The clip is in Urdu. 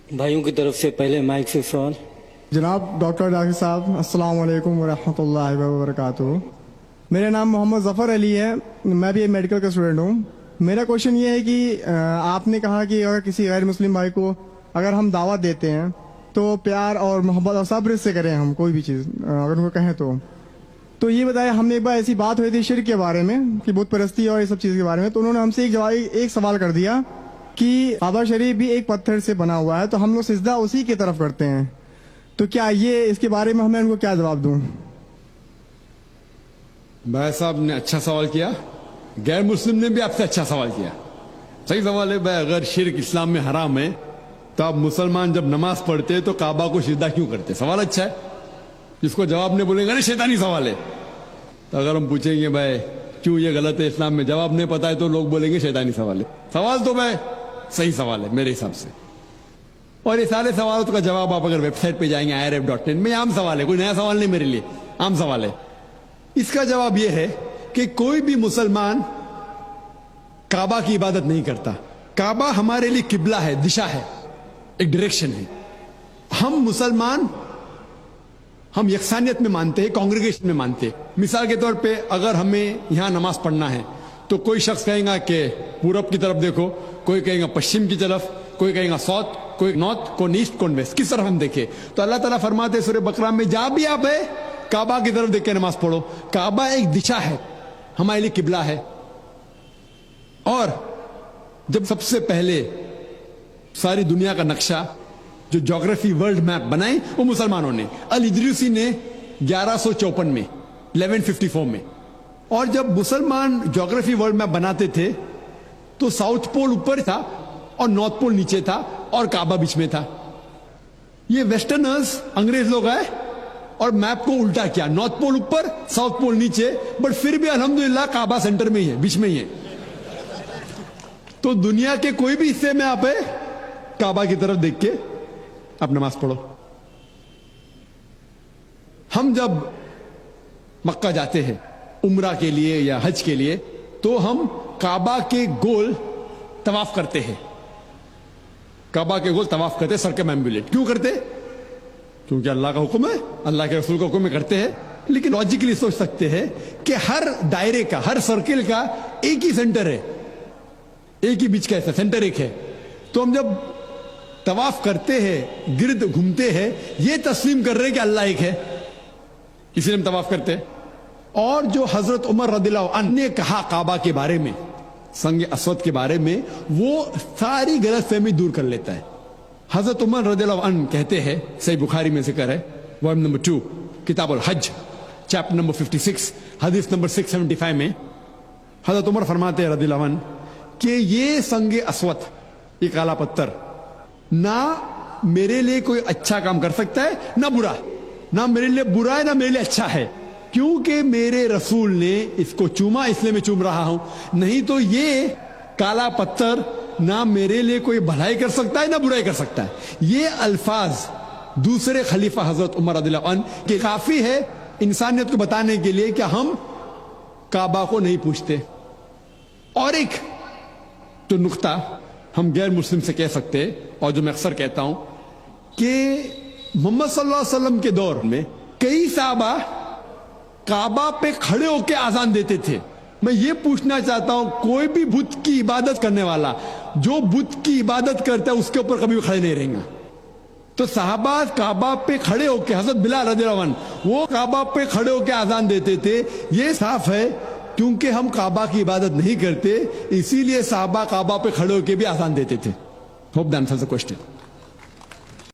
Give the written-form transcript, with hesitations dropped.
بھائیوں کی طرف سے پہلے مائک سے سوال. جناب ڈاکٹر صاحب السلام علیکم ورحمۃ اللہ وبرکاتہ. میرا نام محمد ظفر علی ہے, میں بھی میڈیکل کا اسٹوڈنٹ ہوں. میرا کوشچن یہ ہے کہ آپ نے کہا کہ اگر کسی غیر مسلم بھائی کو اگر ہم دعوت دیتے ہیں تو پیار اور محبت اور صبر سے کریں, ہم کوئی بھی چیز اگر ان کو کہیں تو یہ بتائیں. ہم نے ایک بار ایسی بات ہوئی تھی شرک کے بارے میں کہ بت پرستی اور یہ سب چیز کے بارے میں, تو انہوں نے ہم سے ایک سوال کر دیا کہ کعبہ شریف بھی ایک پتھر سے بنا ہوا ہے تو ہم لوگ سجدہ اسی کی طرف کرتے ہیں, تو کیا یہ اس کے بارے میں ہمیں ان کو کیا جواب دوں؟ بھائی صاحب نے اچھا سوال کیا, غیر مسلم نے بھی آپ سے اچھا سوال کیا. صحیح سوال ہے بھائی. اگر شرک اسلام میں حرام ہے تو آپ مسلمان جب نماز پڑھتے تو کعبہ کو سجدہ کیوں کرتے؟ سوال اچھا ہے. جس کو جواب نہیں بولیں گے نا شیطانی سوال ہے. تو اگر ہم پوچھیں گے بھائی کیوں یہ غلط ہے اسلام میں, جواب نہیں پتا ہے تو لوگ بولیں گے شیطانی سوال ہے. سوال تو بھائی صحیح سوال ہے میرے حساب سے, اور یہ سارے سوالوں کا جواب آپ اگر ویب سائٹ پہ جائیں گے irf.in میں, عام سوال ہے, کوئی نیا سوال نہیں میرے لیے, عام سوال ہے. اس کا جواب یہ ہے کہ کوئی بھی مسلمان کعبہ کی عبادت نہیں کرتا. کعبہ ہمارے لیے قبلہ ہے, دشا ہے, ایک ڈائریکشن ہے. ہم مسلمان ہم یکسانیت میں مانتے ہیں, کانگریگیشن میں مانتے ہیں. مثال کے طور پہ اگر ہمیں یہاں نماز پڑھنا ہے تو کوئی شخص کہے گا کہ پورب کی طرف دیکھو, کوئی کہے گا پشچم کی طرف, کوئی کہے گا ساؤتھ, کوئی نارتھ, کوئی ایسٹ, کوئی ویسٹ, کس طرف ہم دیکھیں. تو اللہ تعالیٰ فرماتے ہیں سورہ بقرہ میں, جہاں بھی آپ ہے کعبہ کی طرف دیکھ کے نماز پڑھو. کعبہ ایک دشا ہے, ہمارے لیے قبلہ ہے. اور جب سب سے پہلے ساری دنیا کا نقشہ جو جغرافی ورلڈ میپ بنائی وہ مسلمانوں نے, الادریسی نے 1154 میں 1154 میں. اور جب مسلمان جغرافی ورلڈ میپ بناتے تھے تو ساؤتھ پول اوپر تھا اور نارتھ پول نیچے تھا اور کعبہ بیچ میں تھا. یہ ویسٹرنرز انگریز لوگ آئے اور میپ کو الٹا کیا, نارتھ پول اوپر ساؤتھ پول نیچے, بٹ پھر بھی الحمدللہ کعبہ سینٹر میں ہی ہے, بیچ میں ہی ہے. تو دنیا کے کوئی بھی حصے میں آپ کعبہ کی طرف دیکھ کے آپ نماز پڑھو. ہم جب مکہ جاتے ہیں عمرہ کے لیے یا حج کے لیے تو ہم کعبہ کے گول طواف کرتے ہیں. کعبہ کے گول طواف کرتے, سرکمامبولیٹ کیوں کرتے؟ کیونکہ اللہ کا حکم ہے, اللہ کے رسول کا حکم ہے, کرتے ہیں. لیکن لاجیکلی سوچ سکتے ہیں کہ ہر دائرے کا, ہر سرکل کا ایک ہی سینٹر ہے, ایک ہی بیچ کا سینٹر ایک ہے. تو ہم جب طواف کرتے ہیں, گرد گھومتے ہیں, یہ تسلیم کر رہے کہ اللہ ایک ہے, اسی لیے ہم طواف کرتے ہیں. اور جو حضرت عمر رضی اللہ عنہ نے کہا کعبہ کے بارے میں, سنگ اسود کے بارے میں, وہ ساری غلط فہمی دور کر لیتا ہے. حضرت عمر رضی اللہ عنہ کہتے ہیں, صحیح بخاری میں ذکر ہے, والیوم نمبر 2 کتاب الحج چیپٹر نمبر 56 حدیث نمبر 675 میں حضرت عمر فرماتے ہیں رضی اللہ عنہ کہ یہ سنگ اسود, یہ کالا پتھر, نہ میرے لیے کوئی اچھا کام کر سکتا ہے نہ برا, نہ میرے لیے برا ہے نہ میرے لیے اچھا ہے, کیونکہ میرے رسول نے اس کو چوما, اس لیے میں چوم رہا ہوں. نہیں تو یہ کالا پتھر نہ میرے لیے کوئی بھلائی کر سکتا ہے نہ برائی کر سکتا ہے. یہ الفاظ دوسرے خلیفہ حضرت عمر رضی اللہ عنہ کہ کافی ہے انسانیت کو بتانے کے لیے کہ ہم کعبہ کو نہیں پوچھتے. اور ایک تو نقطہ ہم غیر مسلم سے کہہ سکتے, اور جو میں اکثر کہتا ہوں, کہ محمد صلی اللہ علیہ وسلم کے دور میں کئی صحابہ کعبہ پہ کھڑے ہو کے اذان دیتے تھے. میں یہ پوچھنا چاہتا ہوں, کوئی بھی بت کی عبادت کرنے والا جو بت کی عبادت کرتا ہے اس کے اوپر کبھی کھڑے نہیں رہیں گا. تو صحابہ کعبہ پہ کھڑے ہو کے, حضرت بلال رضی اللہ عنہ وہ کعبہ پہ کھڑے ہو کے اذان دیتے تھے. یہ صاف ہے کیونکہ ہم کعبہ کی عبادت نہیں کرتے, اسی لیے صحابہ کعبہ پہ کھڑے ہو کے بھی اذان دیتے تھے. Hope that answers the question.